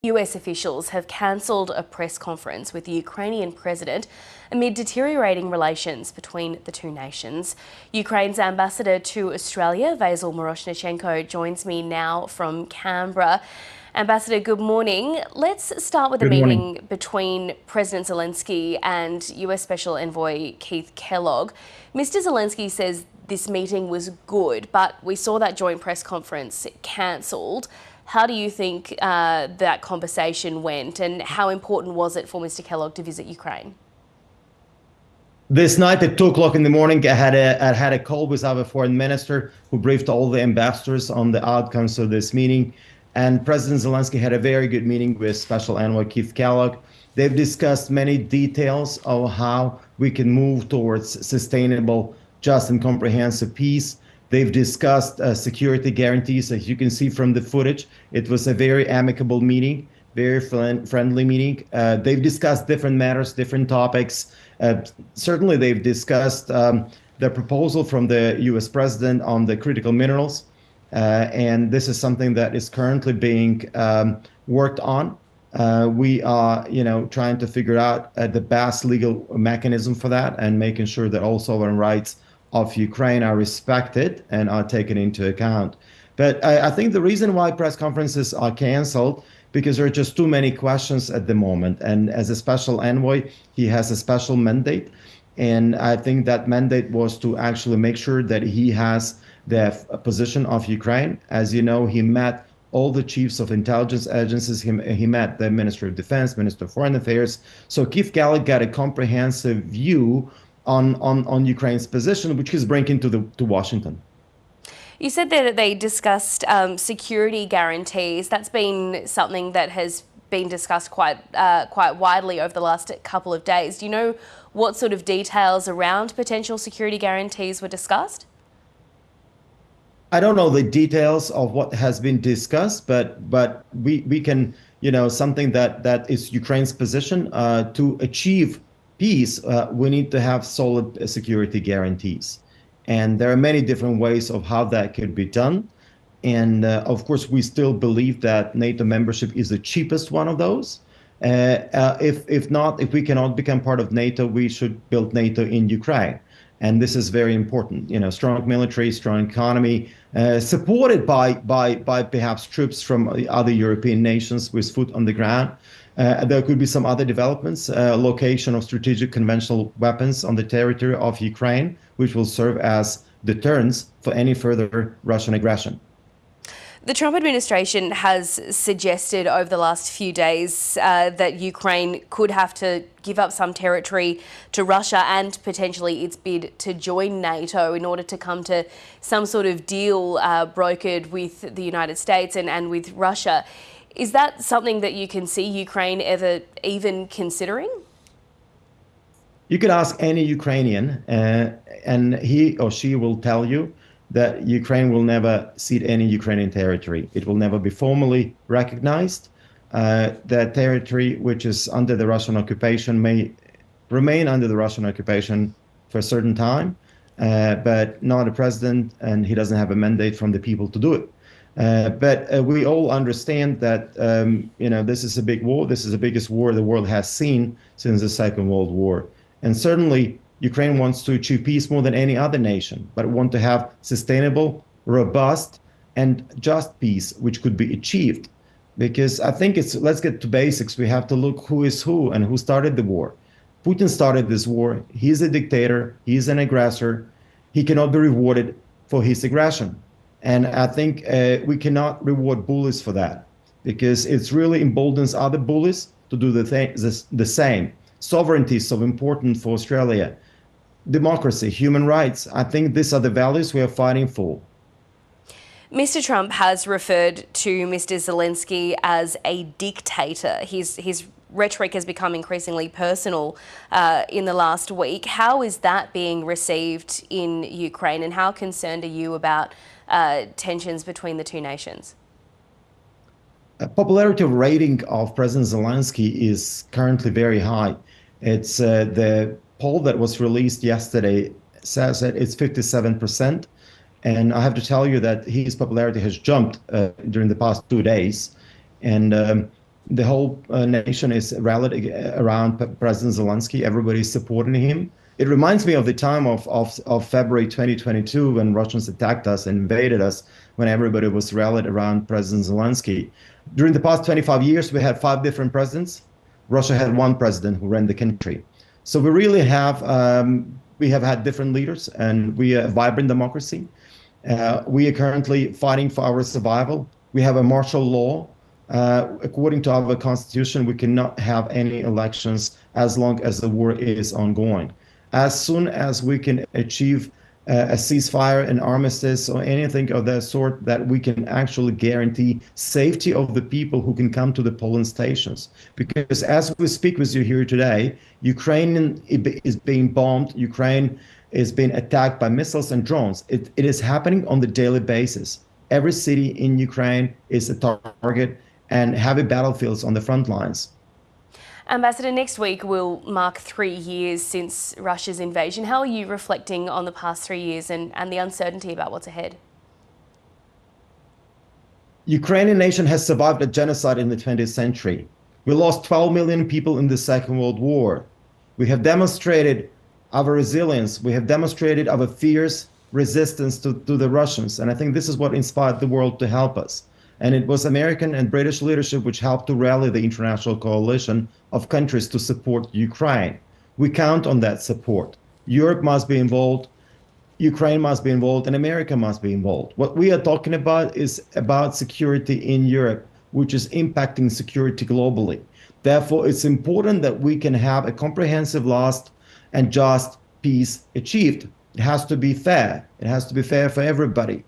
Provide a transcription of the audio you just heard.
US officials have cancelled a press conference with the Ukrainian president amid deteriorating relations between the two nations. Ukraine's ambassador to Australia, Vasyl Miroshnichenko, joins me now from Canberra. Ambassador, good morning. Let's start with the Good morning. meeting between President Zelensky and US Special Envoy Keith Kellogg. Mr. Zelensky says this meeting was good, but we saw that joint press conference cancelled. How do you think that conversation went, and how important was it for Mr. Kellogg to visit Ukraine? This night at 2 o'clock in the morning, I had a call with our foreign minister who briefed all the ambassadors on the outcomes of this meeting. And President Zelensky had a very good meeting with Special Envoy Keith Kellogg. They've discussed many details of how we can move towards sustainable, just and comprehensive peace. They've discussed security guarantees. As you can see from the footage, it was a very amicable meeting, very friendly meeting. They've discussed different matters, different topics. Certainly, they've discussed the proposal from the U.S. president on the critical minerals. And this is something that is currently being worked on. We are, trying to figure out the best legal mechanism for that and making sure that all sovereign rights of Ukraine are respected and are taken into account. But I think the reason why press conferences are canceled because there are just too many questions at the moment. And as a special envoy, he has a special mandate. And I think that mandate was to actually make sure that he has the position of Ukraine. As you know, he met all the chiefs of intelligence agencies. He met the Minister of Defense, Minister of Foreign Affairs. So Keith Kellogg got a comprehensive view on Ukraine's position, which he's bringing to Washington. You said that they discussed security guarantees. That's been something that has been discussed quite widely over the last couple of days. Do you know what sort of details around potential security guarantees were discussed? I don't know the details of what has been discussed, but we can, something that is Ukraine's position to achieve peace, we need to have solid security guarantees. And there are many different ways of how that could be done. And of course, we still believe that NATO membership is the cheapest one of those. If we cannot become part of NATO, we should build NATO in Ukraine. And this is very important. Strong military, strong economy, supported by perhaps troops from other European nations with foot on the ground. There could be some other developments, location of strategic conventional weapons on the territory of Ukraine, which will serve as deterrents for any further Russian aggression. The Trump administration has suggested over the last few days that Ukraine could have to give up some territory to Russia and potentially its bid to join NATO in order to come to some sort of deal brokered with the United States and with Russia. Is that something that you can see Ukraine ever even considering? You could ask any Ukrainian, and he or she will tell you that Ukraine will never cede any Ukrainian territory. It will never be formally recognized. The territory which is under the Russian occupation may remain under the Russian occupation for a certain time, but not a president, and he doesn't have a mandate from the people to do it. But we all understand that, this is a big war. This is the biggest war the world has seen since the Second World War. And certainly, Ukraine wants to achieve peace more than any other nation, but want to have sustainable, robust, and just peace, which could be achieved. Because I think let's get to basics. We have to look who is who and who started the war. Putin started this war. He's a dictator. He's an aggressor. He cannot be rewarded for his aggression. And I think we cannot reward bullies for that, because it really emboldens other bullies to do the same. Sovereignty is so important for Australia. Democracy, human rights. I think these are the values we are fighting for. Mr. Trump has referred to Mr. Zelensky as a dictator. His rhetoric has become increasingly personal in the last week. How is that being received in Ukraine, and how concerned are you about tensions between the two nations? Popularity rating of President Zelensky is currently very high. It's the poll that was released yesterday says that it's 57%. And I have to tell you that his popularity has jumped during the past 2 days. And The whole nation is rallied around President Zelensky. Everybody's supporting him. It reminds me of the time of February 2022 when Russians attacked us and invaded us, when everybody was rallied around President Zelensky. During the past 25 years, we had 5 different presidents. Russia had one president who ran the country. So we have had different leaders, and we are a vibrant democracy. We are currently fighting for our survival. We have a martial law. According to our constitution, we cannot have any elections as long as the war is ongoing. As soon as we can achieve a ceasefire, an armistice, or anything of that sort, that we can actually guarantee safety of the people who can come to the polling stations. Because as we speak with you here today, Ukraine is being bombed. Ukraine is being attacked by missiles and drones. It is happening on the daily basis. Every city in Ukraine is a target, and heavy battlefields on the front lines. Ambassador, next week will mark 3 years since Russia's invasion. How are you reflecting on the past 3 years and the uncertainty about what's ahead? Ukrainian nation has survived a genocide in the 20th century. We lost 12 million people in the Second World War. We have demonstrated our resilience. We have demonstrated our fierce resistance to the Russians. And I think this is what inspired the world to help us. And it was American and British leadership which helped to rally the international coalition of countries to support Ukraine. We count on that support. Europe must be involved, Ukraine must be involved, and America must be involved. What we are talking about is about security in Europe, which is impacting security globally. Therefore, it's important that we can have a comprehensive, lasting, and just peace achieved. It has to be fair. It has to be fair for everybody.